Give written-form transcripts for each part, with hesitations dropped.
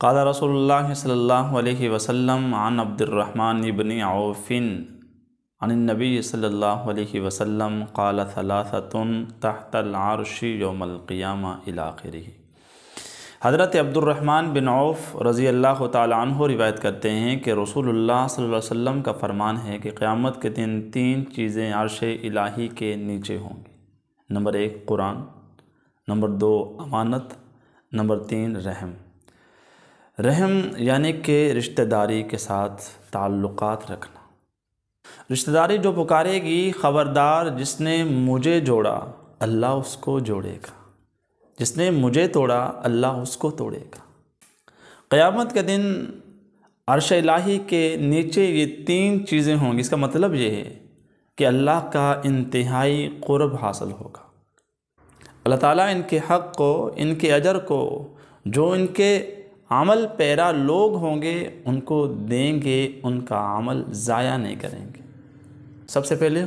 قال رسول اللہ صلی اللہ علیہ وسلم عن عبد الرحمن بن عوف عن النبی صلی اللہ علیہ وسلم قال ثلاثۃ تحت العرش یوم القیامہ الی آخرہ۔ حضرت عبد الرحمن بن عوف رضی اللہ تعالی عنہ روایت کرتے ہیں کہ رسول اللہ صلی اللہ علیہ وسلم کا فرمان ہے کہ قیامت کے دن تین چیزیں عرش الہی کے نیچے ہوں گی۔ نمبر 1 قرآن، نمبر 2 امانت، نمبر 3 رحم۔ رحم یعنی کہ رشتہ داری کے ساتھ تعلقات رکھنا۔ رشتہ داری جو پکارے گی، خبردار جس نے مجھے جوڑا اللہ اس کو جوڑے گا، جس نے مجھے توڑا اللہ اس کو توڑے گا۔ قیامت کے دن عرش الہی کے نیچے یہ تین چیزیں ہوں گی۔ اس کا مطلب یہ ہے کہ اللہ کا انتہائی قرب حاصل ہوگا۔ اللہ تعالیٰ ان کے حق کو، ان کے اجر کو، جو ان کے عمل پیرا لوگ ہوں گے ان کو دیں گے، ان کا عمل ضائع نہیں کریں گے۔ سب سے پہلے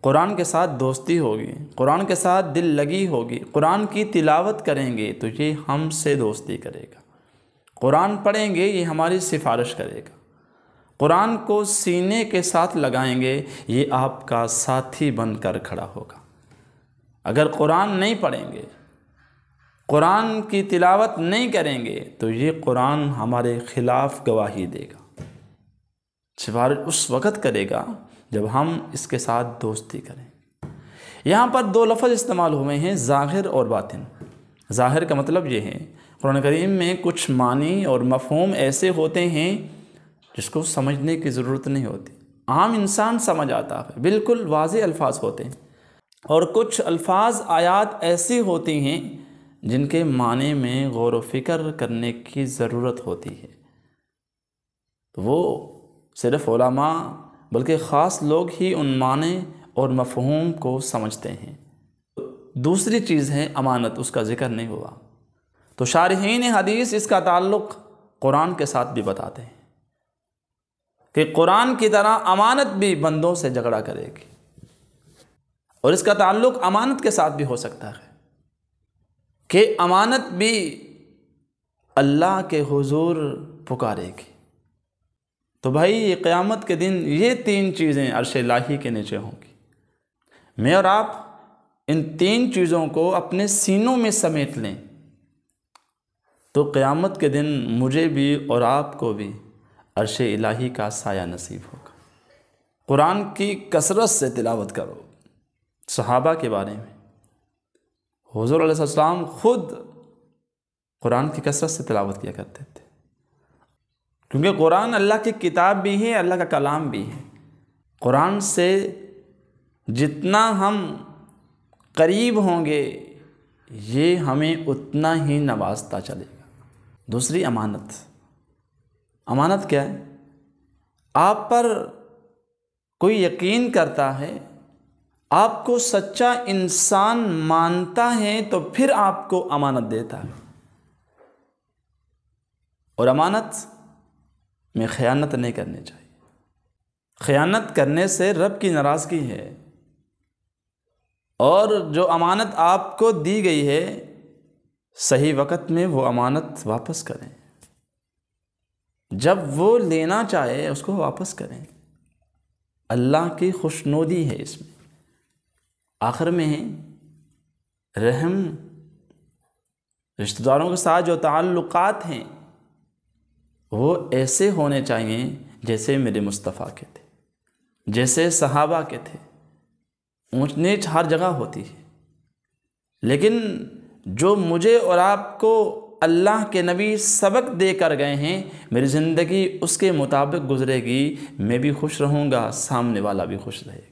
قرآن کے ساتھ دوستی ہوگی، قرآن کے ساتھ دل لگی ہوگی، قرآن کی تلاوت کریں گے تو یہ ہم سے دوستی کرے گا، قرآن پڑھیں گے یہ ہماری سفارش کرے گا، قرآن کو سینے کے ساتھ لگائیں گے یہ آپ کا ساتھی بن کر کھڑا ہوگا۔ اگر قرآن نہیں پڑھیں گے، قرآن کی تلاوت نہیں کریں گے تو یہ قرآن ہمارے خلاف گواہی دے گا، سفارش اس وقت کرے گا جب ہم اس کے ساتھ دوستی کریں۔ یہاں پر دو لفظ استعمال ہوئے ہیں، ظاہر اور باطن۔ ظاہر کا مطلب یہ ہے قرآن کریم میں کچھ معنی اور مفہوم ایسے ہوتے ہیں جس کو سمجھنے کی ضرورت نہیں ہوتی، عام انسان سمجھ آتا ہے، بالکل واضح الفاظ ہوتے ہیں، اور کچھ الفاظ آیات ایسی ہوتی ہیں جن کے معنی میں غور و فکر کرنے کی ضرورت ہوتی ہے۔ وہ صرف علماء بلکہ خاص لوگ ہی ان معنی اور مفہوم کو سمجھتے ہیں۔ دوسری چیز ہے امانت، اس کا ذکر نہیں ہوا، تو شارحین حدیث اس کا تعلق قرآن کے ساتھ بھی بتاتے ہیں کہ قرآن کی طرح امانت بھی بندوں سے جھگڑا کرے گی، اور اس کا تعلق امانت کے ساتھ بھی ہو سکتا ہے کہ امانت بھی اللہ کے حضور پکارے گی۔ تو بھائی یہ قیامت کے دن یہ تین چیزیں عرش الہی کے نیچے ہوں گی۔ میں اور آپ ان تین چیزوں کو اپنے سینوں میں سمیٹ لیں تو قیامت کے دن مجھے بھی اور آپ کو بھی عرش الہی کا سایہ نصیب ہوگا۔ قرآن کی کثرت سے تلاوت کرو۔ صحابہ کے بارے میں حضور علیہ السلام خود قرآن کی کثرت سے تلاوت کیا کرتے تھے، کیونکہ قرآن اللہ کی کتاب بھی ہے، اللہ کا کلام بھی ہے۔ قرآن سے جتنا ہم قریب ہوں گے یہ ہمیں اتنا ہی نوازتا چلے گا۔ دوسری امانت۔ امانت کیا ہے؟ آپ پر کوئی یقین کرتا ہے، آپ کو سچا انسان مانتا ہے تو پھر آپ کو امانت دیتا ہے، اور امانت میں خیانت نہیں کرنی چاہیے۔ خیانت کرنے سے رب کی ناراضگی ہے، اور جو امانت آپ کو دی گئی ہے صحیح وقت میں وہ امانت واپس کریں، جب وہ لینا چاہے اس کو واپس کریں۔ اللہ کی خوشنودی ہے اس میں۔ آخر میں ہے رحم، رشتہ داروں کے ساتھ جو تعلقات ہیں وہ ایسے ہونے چاہیے جیسے میرے مصطفیٰ کے تھے، جیسے صحابہ کے تھے۔ اونچ نیچ ہر جگہ ہوتی ہے، لیکن جو مجھے اور آپ کو اللہ کے نبی سبق دے کر گئے ہیں، میری زندگی اس کے مطابق گزرے گی، میں بھی خوش رہوں گا، سامنے والا بھی خوش رہے گا۔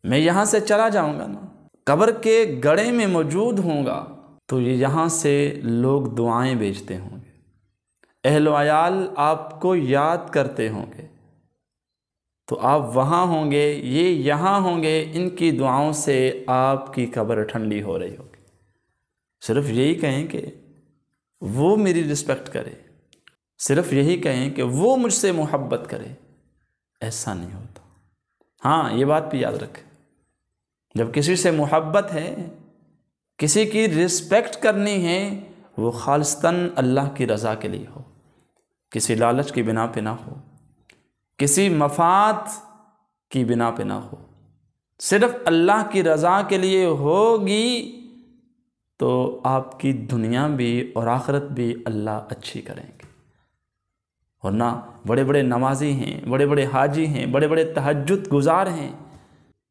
میں یہاں سے چلا جاؤں گا نا، قبر کے گڑھے میں موجود ہوں گا تو یہاں سے لوگ دعائیں بھیجتے ہوں گے، اہل و عیال آپ کو یاد کرتے ہوں گے، تو آپ وہاں ہوں گے، یہ یہاں ہوں گے، ان کی دعاؤں سے آپ کی قبر ٹھنڈی ہو رہی ہوگی۔ صرف یہی کہیں کہ وہ میری رسپیکٹ کرے، صرف یہی کہیں کہ وہ مجھ سے محبت کرے، ایسا نہیں ہوتا۔ ہاں یہ بات بھی یاد رکھیں، جب کسی سے محبت ہے، کسی کی رسپیکٹ کرنی ہے، وہ خالصتاً اللہ کی رضا کے لیے ہو، کسی لالچ کی بنا پہ نہ ہو، کسی مفاد کی بنا پہ نہ ہو، صرف اللہ کی رضا کے لیے ہوگی تو آپ کی دنیا بھی اور آخرت بھی اللہ اچھی کریں گے۔ ورنہ بڑے بڑے نمازی ہیں، بڑے بڑے حاجی ہیں، بڑے بڑے تہجد گزار ہیں،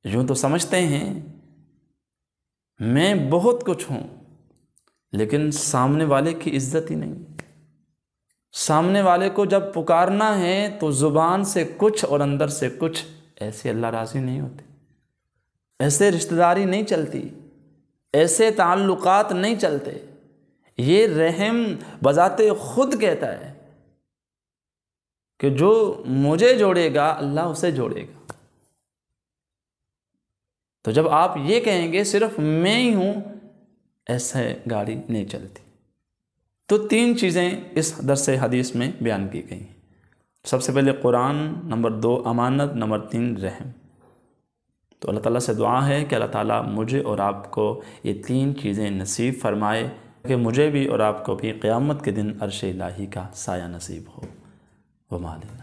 یوں تو سمجھتے ہیں میں بہت کچھ ہوں، لیکن سامنے والے کی عزت ہی نہیں۔ سامنے والے کو جب پکارنا ہے تو زبان سے کچھ اور اندر سے کچھ، ایسے اللہ راضی نہیں ہوتے، ایسے رشتہ داری نہیں چلتی، ایسے تعلقات نہیں چلتے۔ یہ رحم بذات خود کہتا ہے کہ جو مجھے جوڑے گا اللہ اسے جوڑے گا۔ تو جب آپ یہ کہیں گے صرف میں ہی ہوں، ایسے گاڑی نہیں چلتی۔ تو 3 چیزیں اس درس حدیث میں بیان کی گئی ہیں۔ سب سے پہلے قرآن، نمبر 2 امانت، نمبر 3 رحم۔ تو اللہ تعالیٰ سے دعا ہے کہ اللہ تعالیٰ مجھے اور آپ کو یہ 3 چیزیں نصیب فرمائے کہ مجھے بھی اور آپ کو بھی قیامت کے دن عرش الہی کا سایہ نصیب ہو۔ وما علینا۔